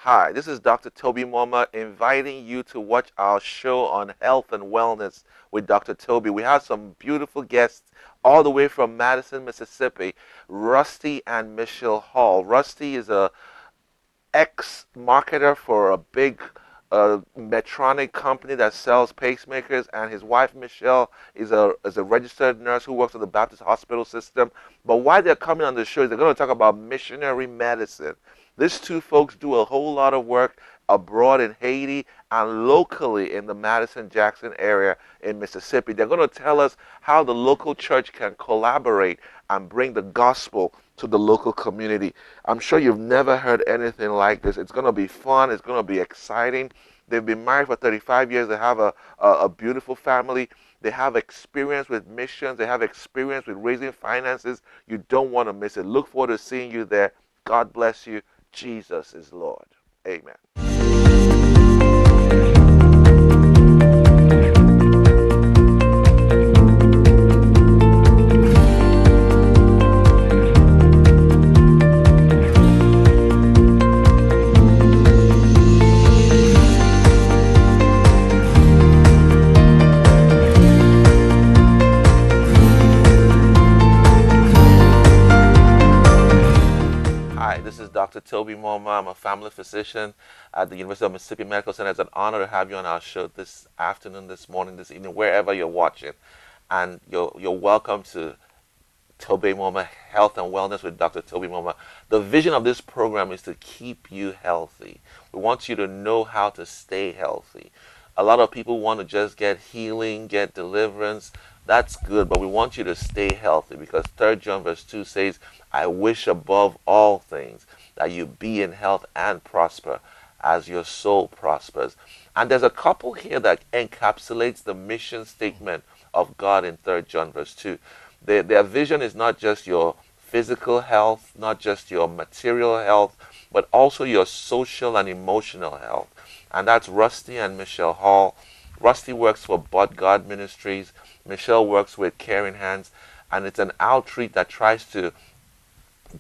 Hi, this is Dr. Toby Moma inviting you to watch our show on health and wellness with Dr. Toby. We have some beautiful guests all the way from Madison, Mississippi, Rusty and Michelle Hall. Rusty is a ex-marketer for a big Medtronic company that sells pacemakers, and his wife Michelle is a registered nurse who works at the Baptist hospital system. But why they're coming on the show is they're going to talk about missionary medicine. These two folks do a whole lot of work abroad in Haiti and locally in the Madison-Jackson area in Mississippi. They're going to tell us how the local church can collaborate and bring the gospel to the local community. I'm sure you've never heard anything like this. It's going to be fun. It's going to be exciting. They've been married for 35 years. They have a beautiful family. They have experience with missions. They have experience with raising finances. You don't want to miss it. Look forward to seeing you there. God bless you. Jesus is Lord. Amen. Hi, this is Dr. Toby Moma. I'm a family physician at the University of Mississippi Medical Center. It's an honor to have you on our show this afternoon, this morning, this evening, wherever you're watching. And you're welcome to Tobe Moma, Health and Wellness with Dr. Tobe Moma. The vision of this program is to keep you healthy. We want you to know how to stay healthy. A lot of people want to just get healing, get deliverance. That's good, but we want you to stay healthy because 3 John verse 2 says, I wish above all things that you be in health and prosper as your soul prospers. And there's a couple here that encapsulates the mission statement of God in 3 John verse 2. Their vision is not just your physical health, not just your material health, but also your social and emotional health. And that's Rusty and Michelle Hall. Rusty works for But God Ministries. Michelle works with Caring Hands. And it's an outreach that tries to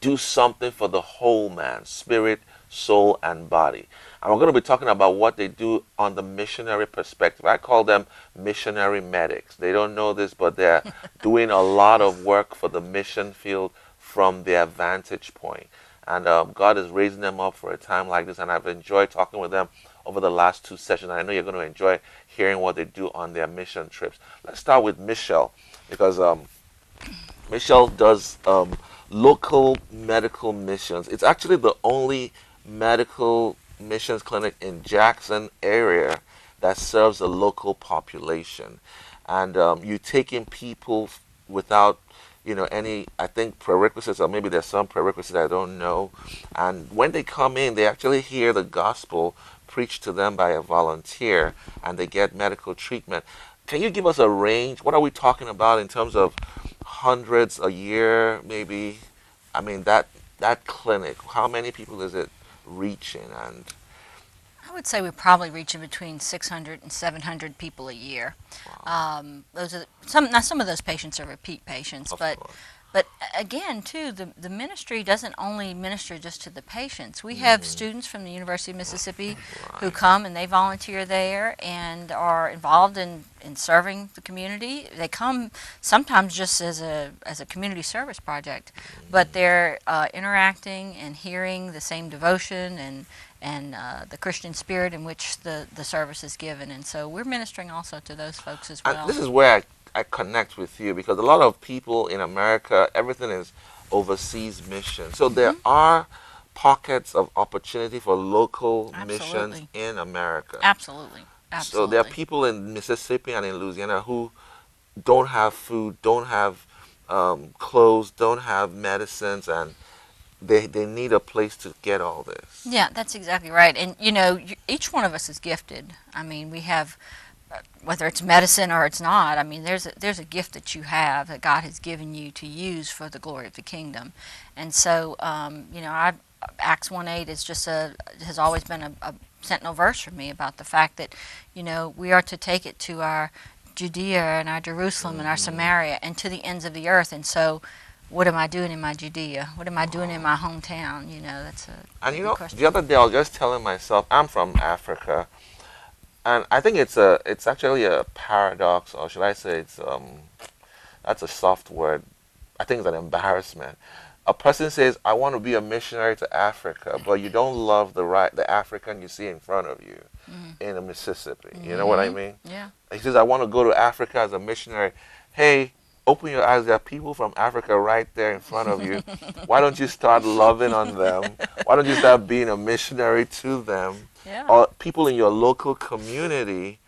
do something for the whole man, spirit, soul, and body. And we're going to be talking about what they do on the missionary perspective. I call them missionary medics. They don't know this, but they're doing a lot of work for the mission field from their vantage point. And God is raising them up for a time like this, and I've enjoyed talking with them over the last 2 sessions. And I know you're going to enjoy hearing what they do on their mission trips. Let's start with Michelle, because Michelle does local medical missions. It's actually the only medical missions clinic in Jackson area that serves a local population. And you take in people without any, I think, prerequisites, or maybe there's some prerequisites I don't know. And when they come in, they actually hear the gospel preached to them by a volunteer, and they get medical treatment. Can you give us a range? What are we talking about in terms of hundreds a year, maybe? I mean, that clinic, how many people is it reaching? And I would say we're probably reaching between 600 and 700 people a year. wow, Those are some of those patients are repeat patients, of but course. again, too, the ministry doesn't only minister just to the patients. We have Hmm. students from the University of Mississippi who Right. come and they volunteer there and are involved in serving the community. They come sometimes just as a community service project, but they're interacting and hearing the same devotion and the Christian spirit in which the service is given. And so we're ministering also to those folks as And well. this is where I connect with you, because a lot of people in America, everything is overseas mission. So there Hmm. are pockets of opportunity for local missions Absolutely. in America. Absolutely. So there are Absolutely. people in Mississippi and in Louisiana who don't have food, don't have clothes, don't have medicines, and they need a place to get all this. Yeah, that's exactly right. And each one of us is gifted. I mean, we have whether it's medicine or it's not. I mean, there's a gift that you have that God has given you to use for the glory of the kingdom. And so, Acts 1:8 is has always been a sentinel verse for me about the fact that we are to take it to our Judea and our Jerusalem and our Hmm. Samaria and to the ends of the earth. And so what am I doing in my Judea? What am I doing in my hometown? You know, that's And a you good know, question. the other day I was just telling myself I'm from Africa, and I think it's actually a paradox, or should I say it's that's a soft word. I think it's an embarrassment. A person says, "I want to be a missionary to Africa," but you don't love the African you see in front of you Mm. in the Mississippi. You know what I Mm-hmm. mean? Yeah. He says, "I want to go to Africa as a missionary." Hey, open your eyes. There are people from Africa right there in front of you. Why don't you start loving on them? Why don't you start being a missionary to them? Yeah. Or people in your local community?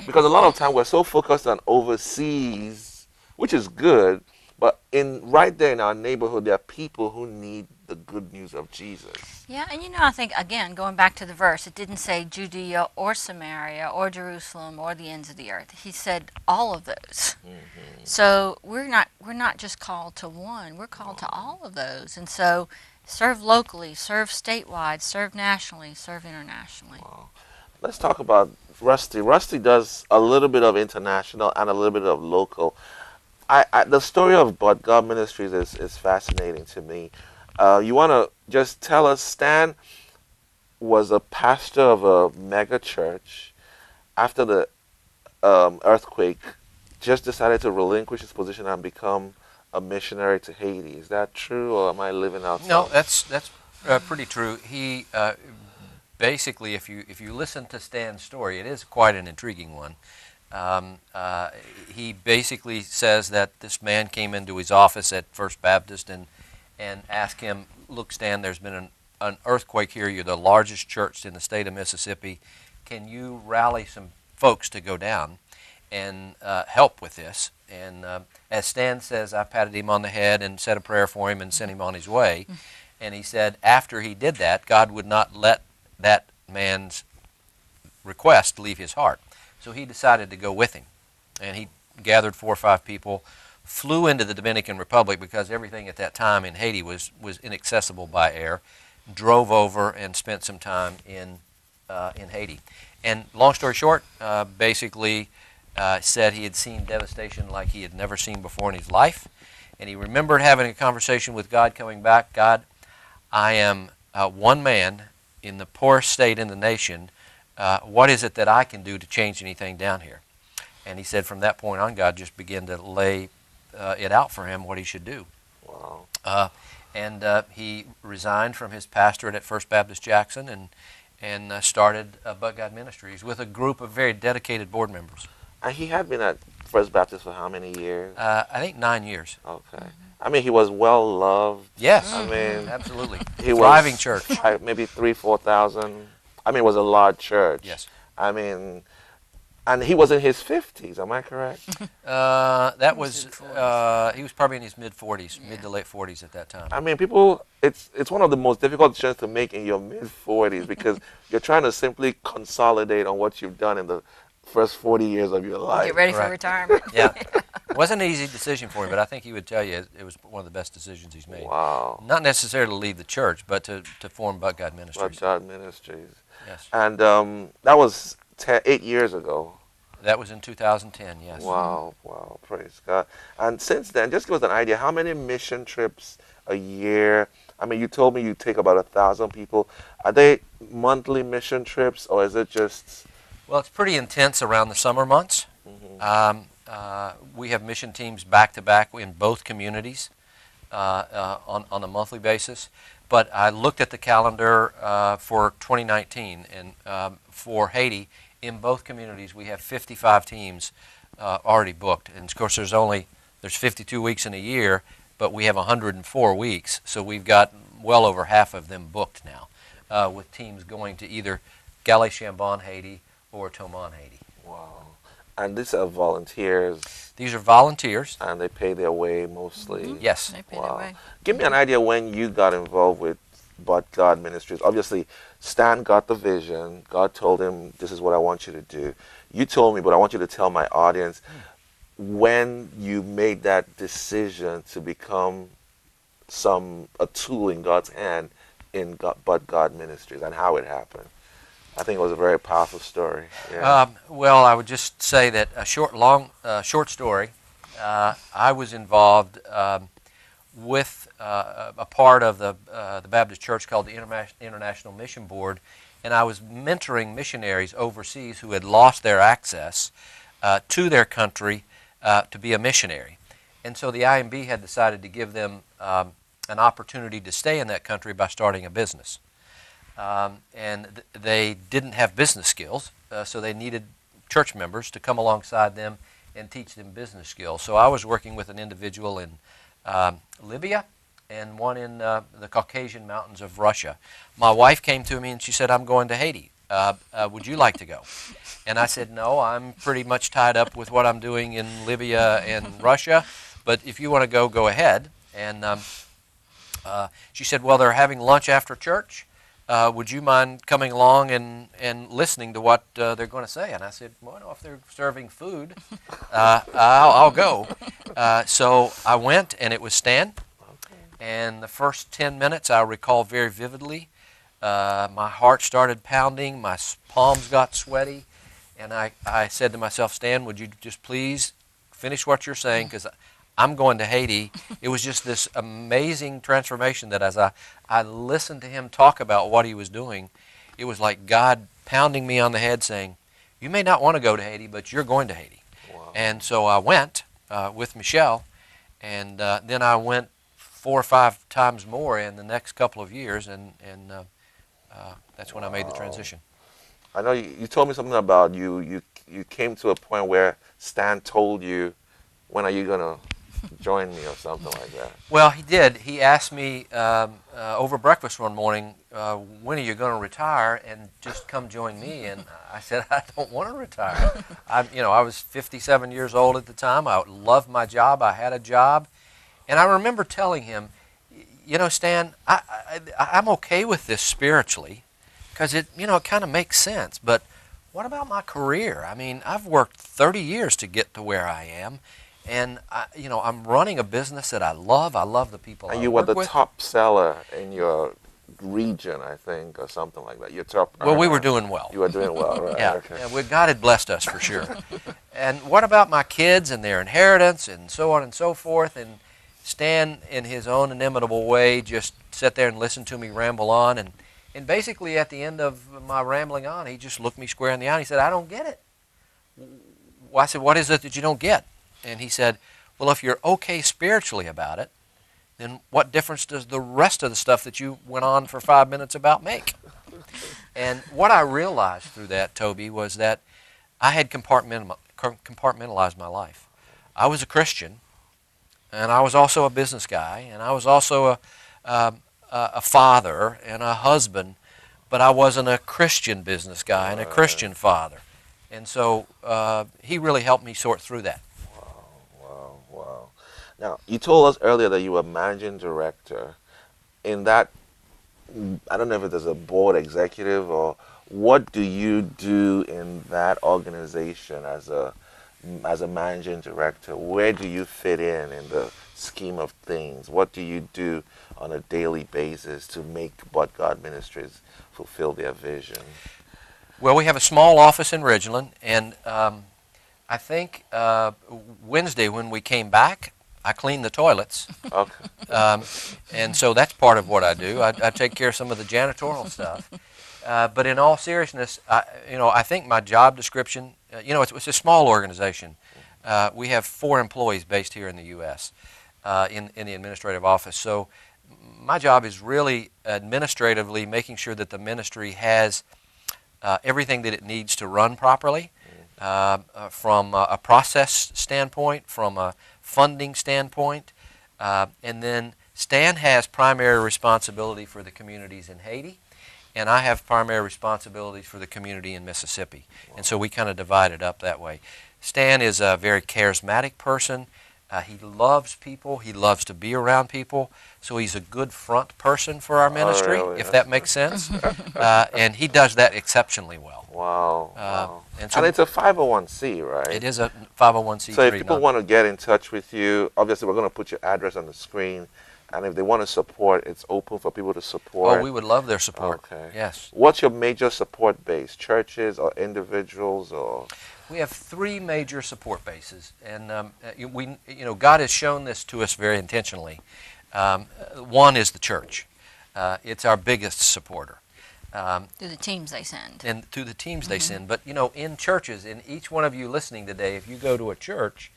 Because a lot of time we're so focused on overseas, which is good, but in right there in our neighborhood, there are people who need the good news of Jesus. Yeah, and you know, I think again, going back to the verse, it didn't say Judea or Samaria or Jerusalem or the ends of the earth. He said all of those. Hmm. So we're not just called to one. We're called to all of those. And so serve locally, serve statewide, serve nationally, serve internationally. Wow. Let's talk about Rusty. Rusty does a little bit of international and a little bit of local. The story of But God Ministries is fascinating to me. You want to just tell us, Stan was a pastor of a mega church after the earthquake, just decided to relinquish his position and become a missionary to Haiti. Is that true, or am I living out No, some? that's pretty true. He basically, if you listen to Stan's story, it is quite an intriguing one. Um, uh, he basically says that this man came into his office at First Baptist and asked him, "Look, Stan, there's been an earthquake here. You're the largest church in the state of Mississippi. Can you rally some folks to go down and help with this?" And as Stan says, I patted him on the head and said a prayer for him and sent him on his way. And he said after he did that, God would not let that man's request leave his heart. So he decided to go with him. And he gathered 4 or 5 people, flew into the Dominican Republic because everything at that time in Haiti was inaccessible by air, drove over and spent some time in Haiti. And long story short, basically said he had seen devastation like he had never seen before in his life. And he remembered having a conversation with God coming back. God, I am one man in the poorest state in the nation. What is it that I can do to change anything down here? And he said from that point on, God just began to lay it out for him what he should do. Wow. And he resigned from his pastorate at First Baptist Jackson and started But God Ministries with a group of very dedicated board members. And he had been at First Baptist for how many years? I think 9 years. Okay. I mean, he was well loved. Yes, I mean, absolutely. he Thriving was church. maybe 3,000, 4,000. I mean, it was a large church. Yes. I mean, and he was in his 50s. Am I correct? That He was was in his 40s. he was probably in his mid-40s, Yeah. mid to late 40s at that time. I mean, people, it's one of the most difficult decisions to make in your mid-40s because you're trying to simply consolidate on what you've done in the first 40 years of your life. Get ready for Right. retirement. Yeah. It wasn't an easy decision for him, but I think he would tell you it was one of the best decisions he's made. Wow. Not necessarily to leave the church, but to form But God But Ministries. God Ministries. Yes. And that was 8 years ago. That was in 2010, yes. Wow, wow, praise God. And since then, just give us an idea, how many mission trips a year? I mean, you told me you take about 1,000 people. Are they monthly mission trips, or is it just... Well, it's pretty intense around the summer months. Mhm. We have mission teams back-to-back in both communities on a monthly basis. But I looked at the calendar for 2019, and for Haiti, in both communities, we have 55 teams already booked. And of course, there's 52 weeks in a year, but we have 104 weeks, so we've got well over half of them booked now, with teams going to either Galles-Chambon, Haiti, or Toman, Haiti. Wow. And these are volunteers, These are volunteers. and they pay their way mostly. Yes. They pay their Wow. way. Give me an idea when you got involved with But God Ministries. Obviously, Stan got the vision. God told him, this is what I want you to do. You told me, but I want you to tell my audience when you made that decision to become a tool in God's hand in But God Ministries and how it happened. I think it was a very powerful story. Yeah. Well, I would just say that short story. I was involved with a part of the Baptist Church called the International Mission Board, and I was mentoring missionaries overseas who had lost their access to their country to be a missionary. And so the IMB had decided to give them an opportunity to stay in that country by starting a business. They didn't have business skills, so they needed church members to come alongside them and teach them business skills. So I was working with an individual in Libya and one in the Caucasian mountains of Russia. My wife came to me and she said, "I'm going to Haiti. Would you like to go?" And I said, "No, I'm pretty much tied up with what I'm doing in Libya and Russia, but if you want to go, go ahead." And she said, "Well, they're having lunch after church. Would you mind coming along and listening to what they're going to say?" And I said, "Well, no, if they're serving food, I'll go." So I went, and it was Stan. And the first 10 minutes I recall very vividly. My heart started pounding, my palms got sweaty, and I said to myself, "Stan, would you just please finish what you're saying, because I'm going to Haiti." It was just this amazing transformation that as I listened to him talk about what he was doing, it was like God pounding me on the head saying, "You may not want to go to Haiti, but you're going to Haiti." Wow. And so I went with Michelle, and then I went 4 or 5 times more in the next couple of years, and that's when I made the transition. I know you told me something about you came to a point where Stan told you, "When are you going to join me?" or something like that. Well, he did. He asked me over breakfast one morning, "When are you going to retire and just come join me?" And I said, "I don't want to retire." I was 57 years old at the time. I loved my job. I had a job. And I remember telling him, "Stan, I'm okay with this spiritually because it kind of makes sense. But what about my career? I mean, I've worked 30 years to get to where I am. And, I'm running a business that I love. I love the people I work with." And you were the top seller in your region, I think, or something like that. Your top. Well, we were doing well. You were doing well, right? Yeah, Okay. yeah, God had blessed us for sure. And what about my kids and their inheritance and so on and so forth? And Stan, in his own inimitable way, just sat there and listened to me ramble on. And basically, at the end of my rambling on, he just looked me square in the eye and he said, "I don't get it." Well, I said, "What is it that you don't get?" And he said, "Well, if you're okay spiritually about it, then what difference does the rest of the stuff that you went on for 5 minutes about make?" And what I realized through that, Toby, was that I had compartmentalized my life. I was a Christian, and I was also a business guy, and I was also a father and a husband, but I wasn't a Christian business guy and a Christian father. And so he really helped me sort through that. Wow. Now, you told us earlier that you were managing director. In that, I don't know if there's a board executive, or what do you do in that organization as a managing director? Where do you fit in the scheme of things? What do you do on a daily basis to make But God Ministries fulfill their vision? Well, we have a small office in Ridgeland, and I think Wednesday when we came back, I cleaned the toilets. Okay. And so that's part of what I do. I take care of some of the janitorial stuff. But in all seriousness, I think my job description, it's a small organization. We have 4 employees based here in the U.S. In the administrative office. So my job is really administratively making sure that the ministry has everything that it needs to run properly, from a process standpoint, from a funding standpoint, and then Stan has primary responsibility for the communities in Haiti, and I have primary responsibilities for the community in Mississippi. Wow. And so we kind of divide it up that way. Stan is a very charismatic person. He loves people. He loves to be around people. So he's a good front person for our ministry, if that makes sense. And he does that exceptionally well. Wow. And it's a 501c, right? It is a 501c3. So if people want to get in touch with you, obviously we're going to put your address on the screen. And if they want to support, it's open for people to support. Oh, we would love their support. Okay. Yes. What's your major support base? Churches or individuals or? We have 3 major support bases, and God has shown this to us very intentionally. One is the church. It's our biggest supporter. Through the teams they send. And to the teams they send. But, in churches, in each one of you listening today, if you go to a church,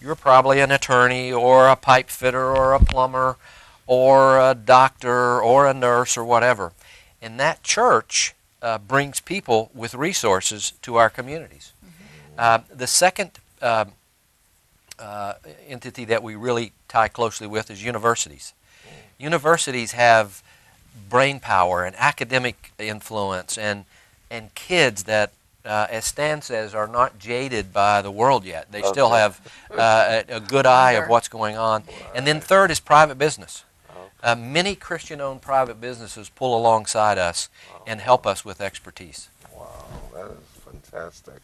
you're probably an attorney or a pipe fitter or a plumber or a doctor or a nurse or whatever. And that church brings people with resources to our communities. The second entity that we really tie closely with is universities. Universities have brain power and academic influence and kids that, as Stan says, are not jaded by the world yet. They still have a good eye of what's going on. And then third is private business. Many Christian-owned private businesses pull alongside us and help us with expertise. Wow, that is fantastic.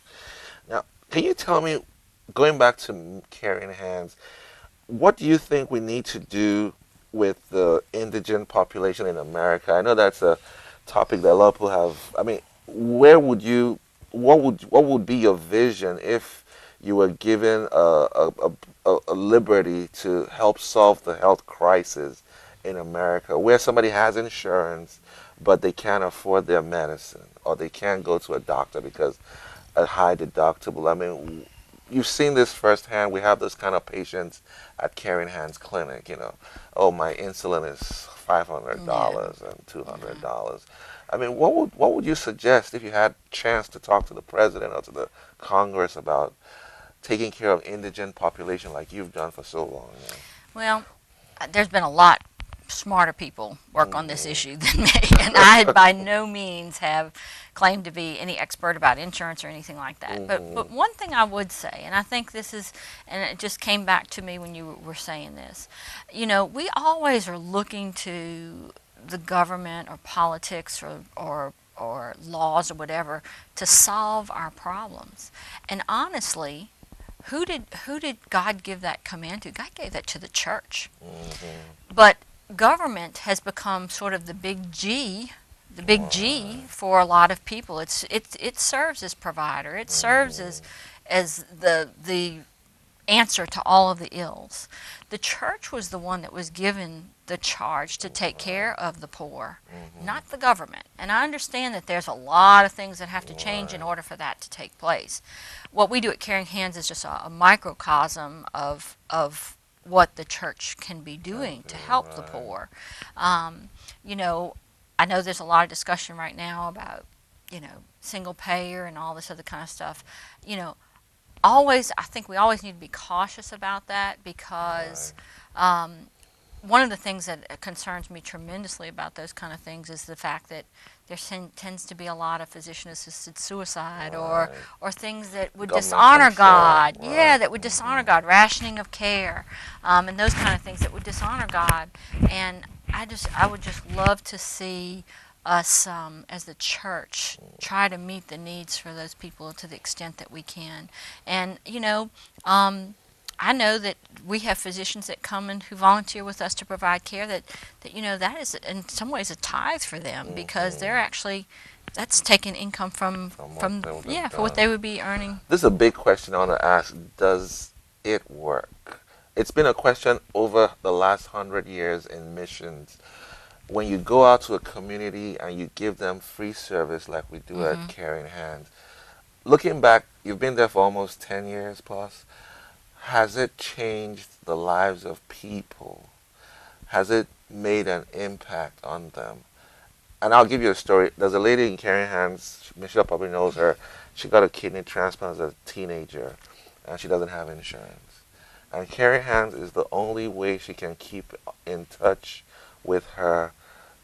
Now, can you tell me, going back to Caring Hands, what do you think we need to do with the indigent population in America? I know that's a topic that a lot of people have. I mean, what would be your vision if you were given a liberty to help solve the health crisis in America, where somebody has insurance, but they can't afford their medicine, or they can't go to a doctor because a high deductible? I mean, you've seen this firsthand. We have those kind of patients at Caring Hands Clinic. Oh, my insulin is $500 and $200. I mean, what would you suggest if you had a chance to talk to the president or to the Congress about taking care of indigent population like you've done for so long? Well, there's been a lot smarter people work on this issue than me, and I by no means have claimed to be any expert about insurance or anything like that. But one thing I would say, and I think this is, and it just came back to me when you were saying this, we always are looking to the government or politics or laws or whatever to solve our problems. And honestly, who did God give that command to? God gave that to the church. But government has become sort of the big G for a lot of people. It serves as provider. It serves as the answer to all of the ills. The church was the one that was given the charge to take care of the poor, not the government. And I understand that there's a lot of things that have to change in order for that to take place. What we do at Caring Hands is just a microcosm of what the church can be doing to help the poor. I know there's a lot of discussion right now about, single payer and all this other kind of stuff. I think we always need to be cautious about that, because one of the things that concerns me tremendously about those kind of things is the fact that there tends to be a lot of physician-assisted suicide or things that would dishonor God. Yeah, that would dishonor God, rationing of care, and those kind of things that would dishonor God. And I would just love to see us as the church try to meet the needs for those people to the extent that we can. And I know that we have physicians that come and who volunteer with us to provide care that that is in some ways a tithe for them, because they're actually, that's taking income from for what they would be earning. This is a big question I want to ask. Does it work? It's been a question over the last 100 years in missions. When you go out to a community and you give them free service like we do at Caring Hands, looking back, you've been there for almost 10 years plus. Has it changed the lives of people? Has it made an impact on them? And I'll give you a story. There's a lady in Caring Hands, Michelle probably knows her. She got a kidney transplant as a teenager, and she doesn't have insurance. And Caring Hands is the only way she can keep in touch with her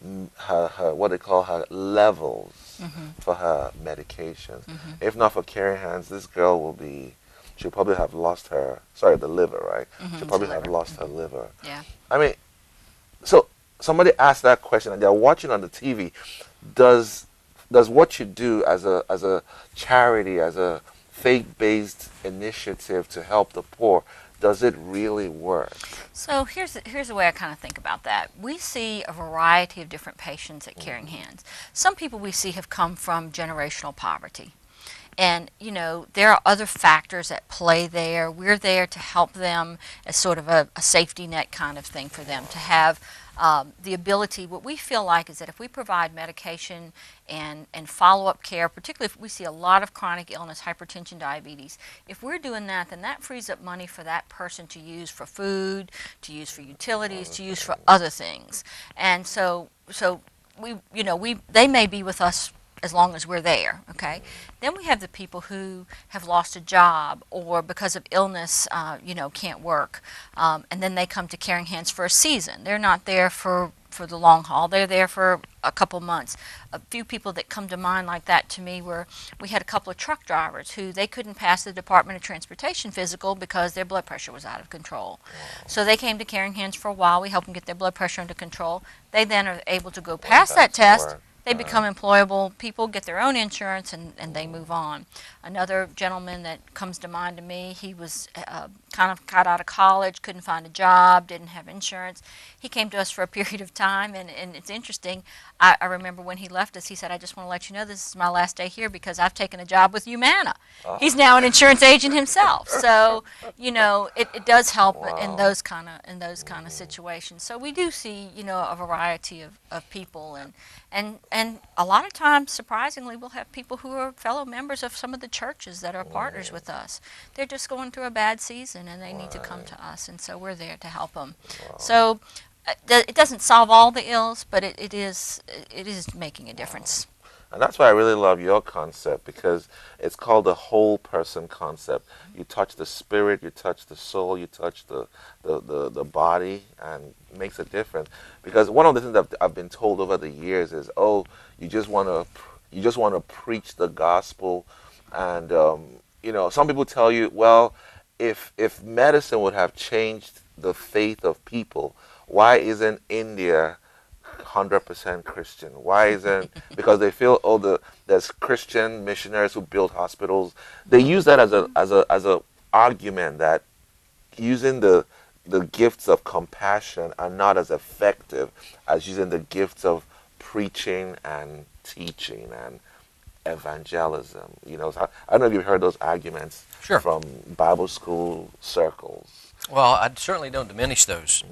what they call her levels for her medications. If not for Caring Hands, this girl she'll probably have lost the liver, right? She'll probably have lost her liver. Yeah. I mean, so somebody asked that question and they're watching on the TV. Does what you do as a charity, as a faith-based initiative to help the poor, does it really work? So here's the way I kind of think about that. We see a variety of different patients at Caring Hands. Some people we see have come from generational poverty. And, there are other factors at play there. We're there to help them as sort of a safety net kind of thing for them to have the ability. What we feel like is that if we provide medication and follow-up care, particularly if we see a lot of chronic illness, hypertension, diabetes, if we're doing that, then that frees up money for that person to use for food, to use for utilities, to use for other things. And so they may be with us as long as we're there, okay? Then we have the people who have lost a job or because of illness, can't work, and then they come to Caring Hands for a season. They're not there for the long haul. They're there for a couple months. A few people that come to mind like that to me were, we had a couple of truck drivers who they couldn't pass the Department of Transportation physical because their blood pressure was out of control. So they came to Caring Hands for a while. We helped them get their blood pressure under control. They then are able to go past that test. They become employable people, get their own insurance, and they move on. Another gentleman that comes to mind to me, he was kind of got out of college, couldn't find a job, didn't have insurance. He came to us for a period of time, and it's interesting. I remember when he left us, he said, I just want to let you know this is my last day here because I've taken a job with Humana. He's now an insurance agent himself. So, it does help in those kind of situations. So we do see, a variety of people, and a lot of times, surprisingly, we'll have people who are fellow members of some of the churches that are partners with us. They're just going through a bad season, and they need to come to us, and so we're there to help them. So it doesn't solve all the ills, but it is making a difference. And that's why I really love your concept, because it's called the whole person concept. You touch the spirit, you touch the soul, you touch the body, and it makes a difference. Because one of the things that I've been told over the years is, you just want to preach the gospel, and some people tell you, well, if medicine would have changed the faith of people, why isn't India 100% Christian? Why isn't, because they feel, there's Christian missionaries who build hospitals. They use that as a argument that using the gifts of compassion are not as effective as using the gifts of preaching and teaching and evangelism. So I don't know if you've heard those arguments from Bible school circles. Well, I certainly don't diminish those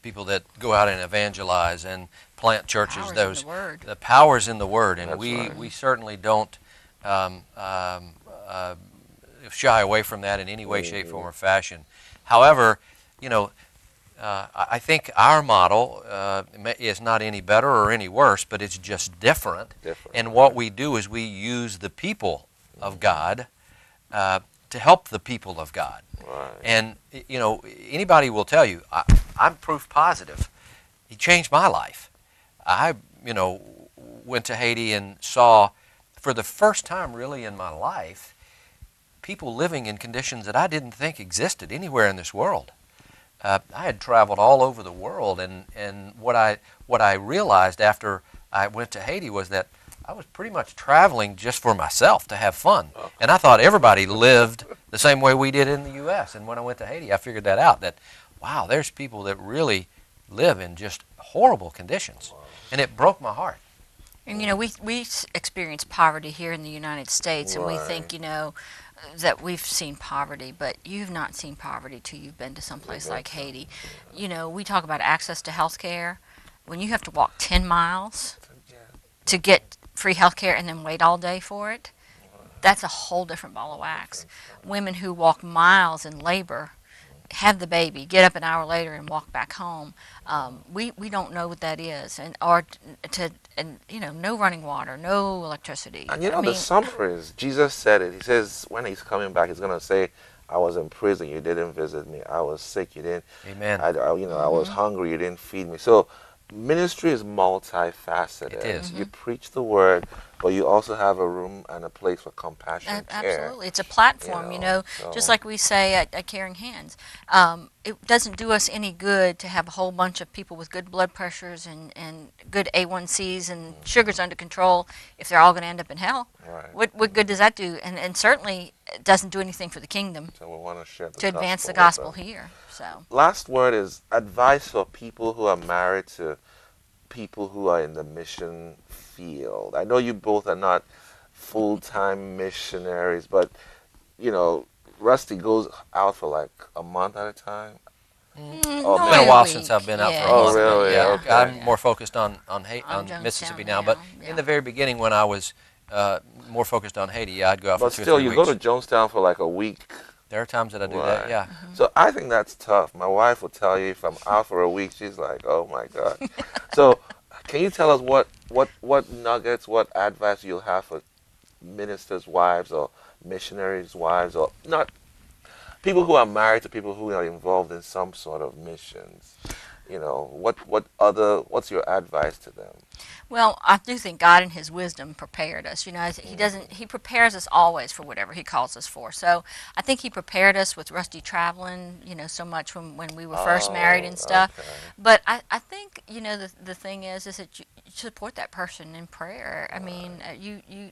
people that go out and evangelize and plant churches. The power's in the Word, and we certainly don't shy away from that in any way, shape, form, or fashion. However, I think our model is not any better or any worse, but it's just different. And what we do is we use the people of God to help the people of God. Right. And, anybody will tell you, I'm proof positive. He changed my life. I, went to Haiti and saw, for the first time really in my life, people living in conditions that I didn't think existed anywhere in this world. I had traveled all over the world, and what I realized after I went to Haiti was that I was pretty much traveling just for myself to have fun. And I thought everybody lived the same way we did in the U.S. And when I went to Haiti, I figured that out, that, wow, there's people that really live in just horrible conditions. And it broke my heart. And, we experience poverty here in the United States, and we think, that we've seen poverty, but you've not seen poverty till you've been to someplace like Haiti. We talk about access to health care. When you have to walk 10 miles to get free health care and then wait all day for it, that's a whole different ball of wax. Women who walk miles in labor, have the baby, get up an hour later and walk back home. We don't know what that is, and no running water, no electricity. And the summer is, Jesus said it. He says when he's coming back, he's going to say, I was in prison, you didn't visit me. I was sick, you didn't. Amen. I was hungry, you didn't feed me. So ministry is multifaceted. It is. You preach the word, but you also have a room and a place for compassion and care. Absolutely. It's a platform, just like we say at Caring Hands. It doesn't do us any good to have a whole bunch of people with good blood pressures and good A1Cs and sugars under control if they're all going to end up in hell. Right. What good does that do? And certainly it doesn't do anything for the kingdom So we want to share to advance the gospel here. So last word is advice for people who are married to people who are in the mission field. I know you both are not full-time missionaries, but you know, Rusty goes out for like a month at a time. Oh, It's No, been a in while week. since I've been out for Yeah, a Oh, month, he's- but really? yeah, Okay. I'm more focused on On Mississippi Jonestown now. But yeah. in the very beginning, when I was more focused on Haiti, I'd go out But for 2 or still, 3 you weeks. go to Jonestown for like a week. There are times that I do that. Right. Yeah. So I think that's tough. My wife will tell you if I'm out for a week, she's like, "Oh my God." So, can you tell us what nuggets, what advice you'll have for ministers' wives or missionaries' wives, or not people who are married to people who are involved in some sort of missions? You know, what's your advice to them? Well, I do think God in His wisdom prepared us. You know, He prepares us always for whatever He calls us for. So I think He prepared us with Rusty traveling, you know, so much when we were first married and stuff. Okay. But I think, you know, the thing is that you support that person in prayer. I mean, you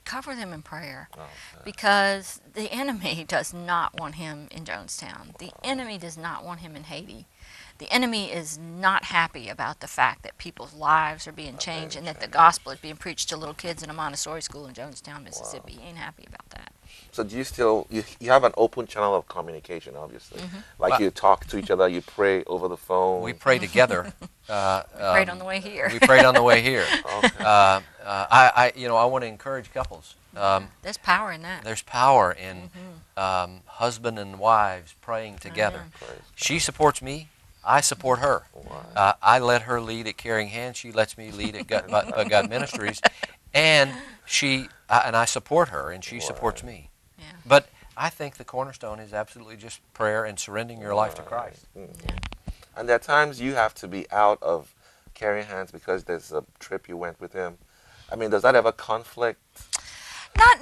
cover them in prayer Okay. because the enemy does not want him in Jonestown. The enemy does not want him in Haiti. The enemy is not happy about the fact that people's lives are being changed and that the gospel is being preached to little kids in a Montessori school in Jonestown, Mississippi. He ain't happy about that. So do you still you have an open channel of communication, obviously, like Well- you talk to each other, you pray over the phone. We pray together. Prayed on the way here. We prayed on the way here. Okay. I want to encourage couples. There's power in that. There's power in husband and wives praying together. Praise She supports me. I support her. God. I let her lead at Caring Hands. She lets me lead at God Ministries, and I support her, and she supports me. Yeah. But I think the cornerstone is absolutely just prayer and surrendering your life to Christ. And there are times you have to be out of Carrying Hands because there's a trip you went with him. I mean, does that ever conflict?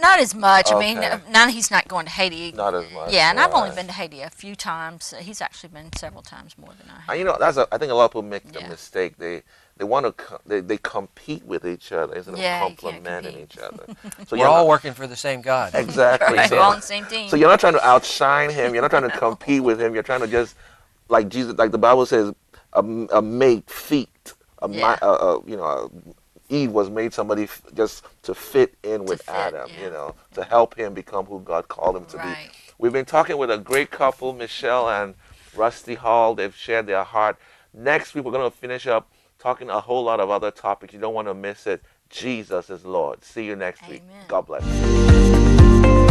Not as much. I mean, Okay. now he's not going to Haiti. Not as much. Yeah, and I've only right. been to Haiti a few times. He's actually been several times more than I have. And you know, I think a lot of people make the Yeah. mistake. They want to they compete with each other instead of Yeah, you can't complimenting compete. each other. So We're all working for the same God. exactly. Right, So, we're all on the same team. so you're not trying to outshine him. You're not trying to compete with him. You're trying to just like Jesus, like the Bible says, a mate feet. Eve was made somebody just to fit in with fit, Adam, yeah. to help him become who God called him to be. Right. We've been talking with a great couple, Michelle and Rusty Hall. They've shared their heart. Next week, we're going to finish up talking a whole lot of other topics. You don't want to miss it. Jesus is Lord. See you next week. Amen. God bless.